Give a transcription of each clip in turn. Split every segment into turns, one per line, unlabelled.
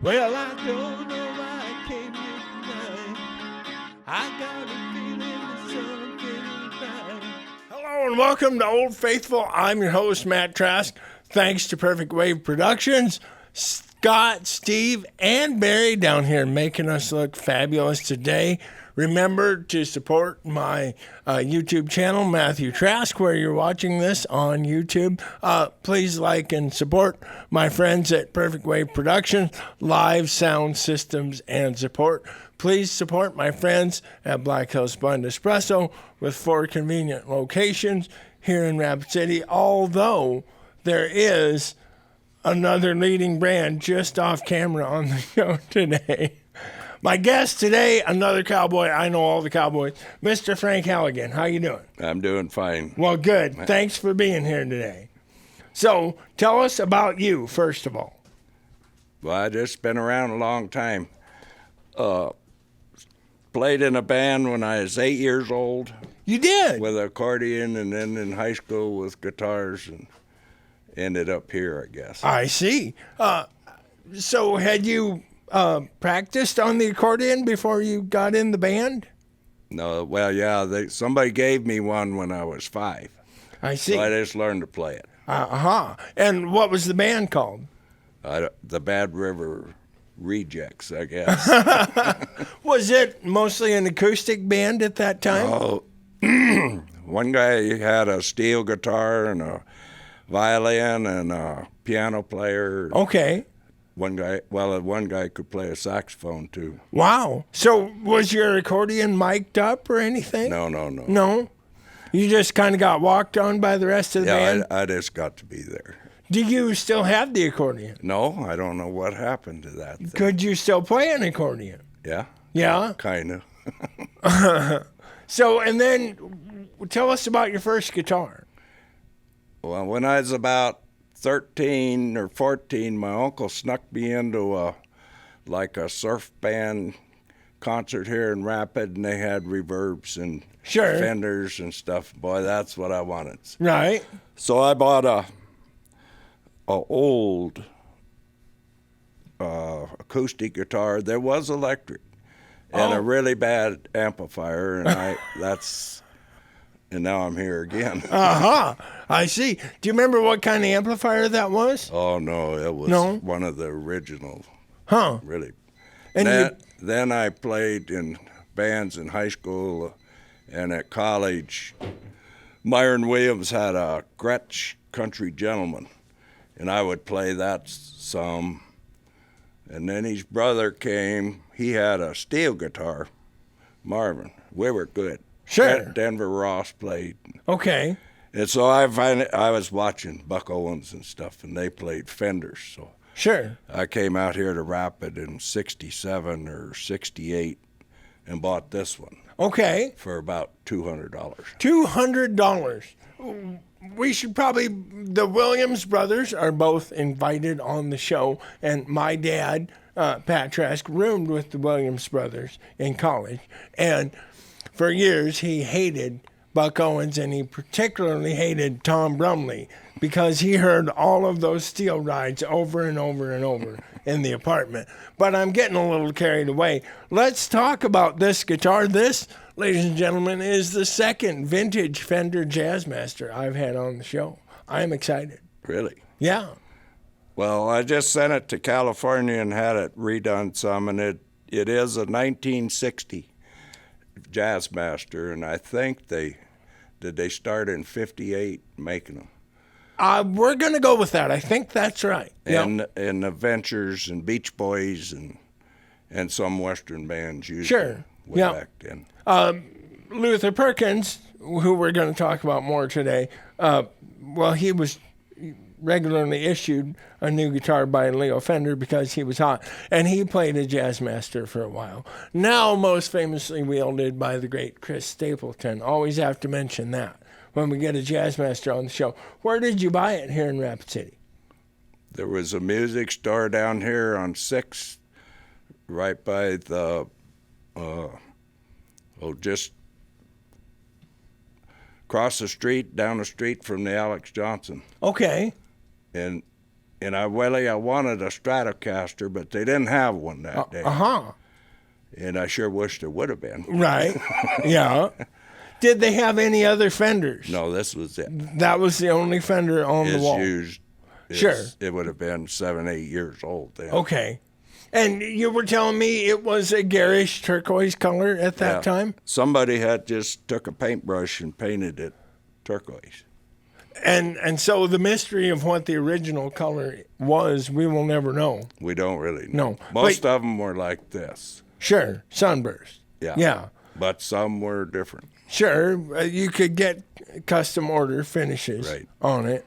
Well, I don't know why I came here tonight. I got a feeling that something ain't right. Hello and welcome to Old Faithful. I'm your host, Matt Trask. Thanks to Perfect Wave Productions, Scott, Steve, and Barry down here making us look fabulous today. Remember to support my YouTube channel, Matthew Trask, where you're watching this on YouTube. Please like and support my friends at Perfect Wave Productions, Live Sound Systems and Support. Please support my friends at Black Hills Blend Espresso with 4 convenient locations here in Rapid City, although there is another leading brand just off camera on the show today. My guest today, another cowboy. I know all the cowboys, Mr. Frank Halligan. How you doing?
I'm doing fine.
Well, good. Thanks for being here today. So, tell us about you, first of all.
Well, I just been around a long time. Played in a band when I was 8 years old.
You did?
With accordion, and then in high school with guitars, and ended up here, I guess.
I see. So, had you practiced on the accordion before you got in the band?
No, well, yeah, somebody gave me one when I was 5.
I see.
So I just learned to play it.
And what was the band called?
The Bad River Rejects, I guess.
Was it mostly an acoustic band at that time?
Oh, one guy had a steel guitar and a violin and a piano player.
Okay.
One guy could play a saxophone too.
Wow. So was your accordion mic'd up or anything?
No.
No? You just kind of got walked on by the rest of the band?
I just got to be there.
Do you still have the accordion?
No, I don't know what happened to that thing.
Could you still play an accordion?
Yeah.
Yeah?
Kind of.
So, and then tell us about your first guitar.
Well, when I was about 13 or 14, my uncle snuck me into a surf band concert here in Rapid, and they had reverbs and Fenders and stuff. Boy, that's what I wanted.
Right.
So I bought a old acoustic guitar. There was electric and a really bad amplifier, and and now I'm here again.
I see. Do you remember what kind of amplifier that was?
Oh, no, it was one of the original.
Huh.
Really.
And
then I played in bands in high school and at college. Myron Williams had a Gretsch Country Gentleman, and I would play that some. And then his brother came. He had a steel guitar, Marvin. We were good.
Sure.
Denver Ross played.
Okay.
And so I was watching Buck Owens and stuff, and they played Fenders. So
Sure.
I came out here to Rapid in 67 or 68 and bought this one.
Okay.
For about $200.
$200. We should probably, the Williams brothers are both invited on the show, and my dad, Pat Trask, roomed with the Williams brothers in college, and for years he hated Buck Owens, and he particularly hated Tom Brumley because he heard all of those steel rides over and over and over in the apartment. But I'm getting a little carried away. Let's talk about this guitar. This, ladies and gentlemen, is the second vintage Fender Jazzmaster I've had on the show. I'm excited.
Really?
Yeah.
Well, I just sent it to California and had it redone some, and it is a 1960 Jazzmaster, and I think they start in 58 making them.
We're going to go with that. I think that's right.
And the Ventures and Beach Boys and some Western bands used way back then.
Luther Perkins, who we're going to talk about more today, he was regularly issued a new guitar by Leo Fender because he was hot, and he played a Jazzmaster for a while. Now most famously wielded by the great Chris Stapleton. Always have to mention that when we get a Jazzmaster on the show. Where did you buy it here in Rapid City?
There was a music store down here on 6th, right by the, just across the street, down the street from the Alex Johnson.
Okay.
And And I wanted a Stratocaster, but they didn't have one that day. And I sure wished there would have been.
Right. Yeah. Did they have any other Fenders?
No, this was it.
That was the only Fender on the wall.
Sure. It would have been 7, 8 years old then.
Okay. And you were telling me it was a garish turquoise color at that time?
Somebody had just took a paintbrush and painted it turquoise.
And so the mystery of what the original color was, we will never know.
We don't really know.
No.
Most of them were like this.
Sure, sunburst. Yeah.
But some were different.
Sure, you could get custom order finishes on it.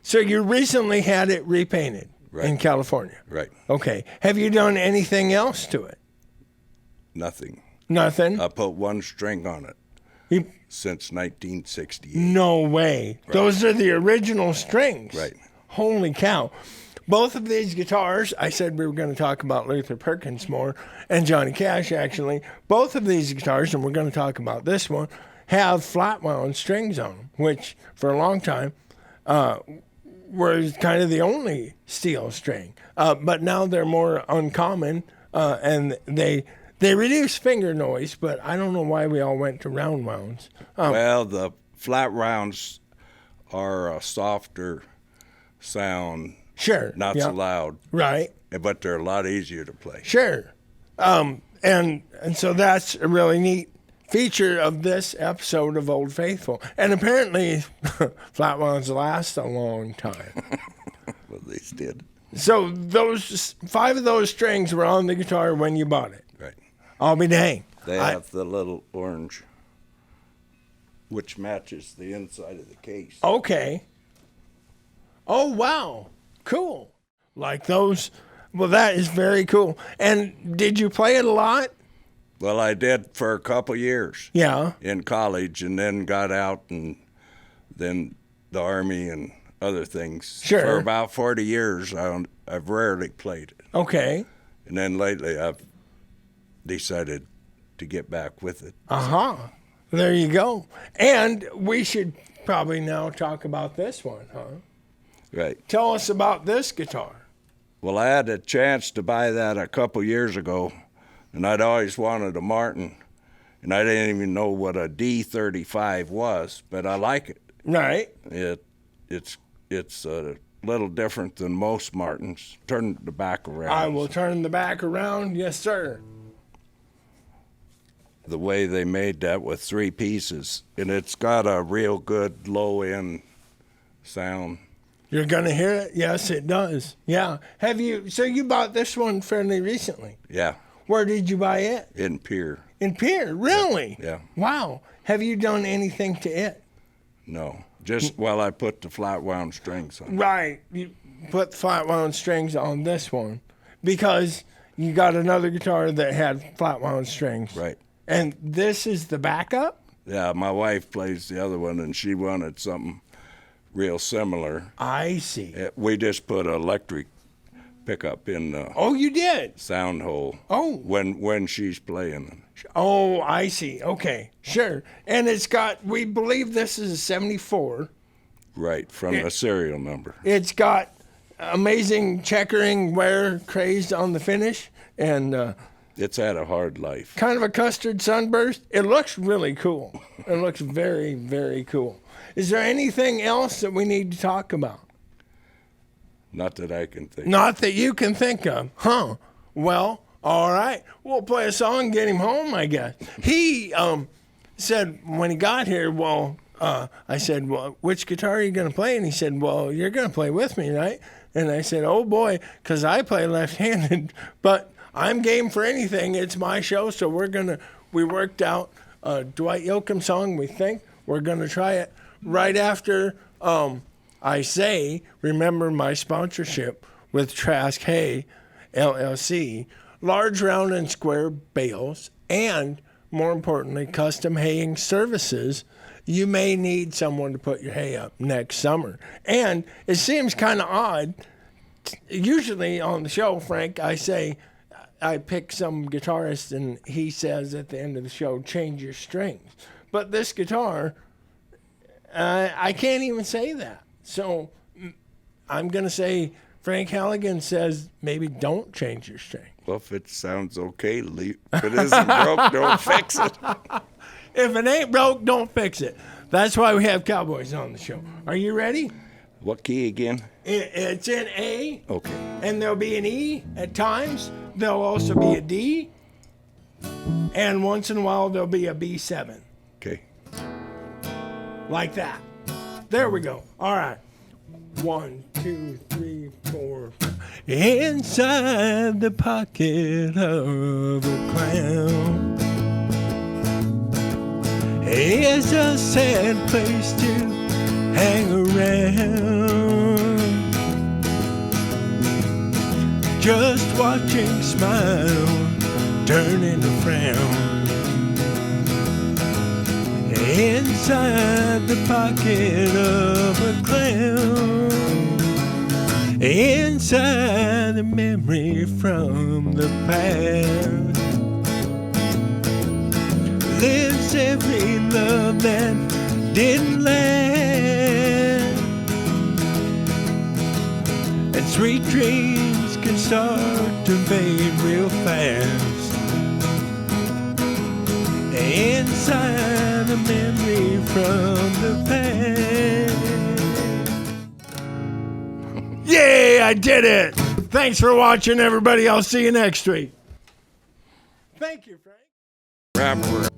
So you recently had it repainted in California.
Right.
Okay. Have you done anything else to it?
Nothing.
Nothing?
I put one string on it since 1968.
No way. Right. Those are the original strings.
Right.
Holy cow. Both of these guitars, I said we were going to talk about Luther Perkins more, and Johnny Cash actually. Both of these guitars, and we're going to talk about this one, have flat wound strings on them, which for a long time were kind of the only steel string. But now they're more uncommon, and they reduce finger noise, but I don't know why we all went to round wounds.
Well, the flat rounds are a softer sound.
Sure.
Not so loud.
Right.
But they're a lot easier to play.
Sure. And so that's a really neat feature of this episode of Old Faithful. And apparently, flat wounds last a long time.
Well, they did.
So those 5 of those strings were on the guitar when you bought it.
Right.
I'll be dang.
They have the little orange, which matches the inside of the case.
Okay. Oh, wow. Cool. Like those. Well, that is very cool. And did you play it a lot?
Well, I did for a couple years.
Yeah.
In college, and then got out, and then the Army and other things.
Sure.
For about 40 years, I've rarely played it.
Okay.
And then lately, I've decided to get back with it.
There you go. And we should probably now talk about this one, huh?
Right.
Tell us about this guitar.
Well, I had a chance to buy that a couple years ago, and I'd always wanted a Martin, and I didn't even know what a D35 was, but I like it.
Right.
It's a little different than most Martins. Turn the back around.
I will turn the back around. Yes, sir.
The way they made that with 3 pieces, and it's got a real good low-end sound.
You're going to hear it? Yes, it does. Yeah. So you bought this one fairly recently?
Yeah.
Where did you buy it?
In Pierre.
In Pierre? Really?
Yeah.
Wow. Have you done anything to it?
No. Just, I put the flat wound strings on.
Right. You put the flat wound strings on this one because you got another guitar that had flat wound strings.
Right.
And this is the backup?
Yeah, my wife plays the other one, and she wanted something real similar.
I see.
We just put an electric pickup in the
you did?
sound hole.
Oh.
When she's playing.
Oh, I see. Okay, sure. And it's got, we believe this is a 74.
Right, from the serial number.
It's got amazing checkering wear crazed on the finish, and
it's had a hard life.
Kind of a custard sunburst. It looks really cool. It looks very, very cool. Is there anything else that we need to talk about?
Not that I can think.
Not that you can think of. Huh. Well, all right. We'll play a song, get him home, I guess. He said when he got here, I said, well, which guitar are you going to play? And he said, well, you're going to play with me, right? And I said, oh, boy, because I play left-handed, but I'm game for anything. It's my show, so we worked out a Dwight Yoakam song, we think. We're going to try it right after I say, remember my sponsorship with Trask Hay, LLC, large, round, and square bales, and more importantly, custom haying services. You may need someone to put your hay up next summer. And it seems kind of odd. Usually on the show, Frank, I say, I pick some guitarist and he says at the end of the show, change your strings. But this guitar, I can't even say that. So I'm going to say Frank Halligan says maybe don't change your string.
Well, if it sounds okay, leave. If it isn't broke, don't fix it.
If it ain't broke, don't fix it. That's why we have cowboys on the show. Are you ready?
What key again?
It's in A.
Okay.
And there'll be an E at times. There'll also be a D. And once in a while, there'll be a B7.
Okay.
Like that. There we go. All right. 1, 2, 3, 4. Inside the pocket of a clown is a sad place to hang around. Just watching smile turn into frown. Inside the pocket of a clown, inside a memory from the past, lives every love that didn't last, and sweet dreams can start to fade real fast. Inside a memory from the past. Yay, I did it! Thanks for watching, everybody. I'll see you next week. Thank you, Frank.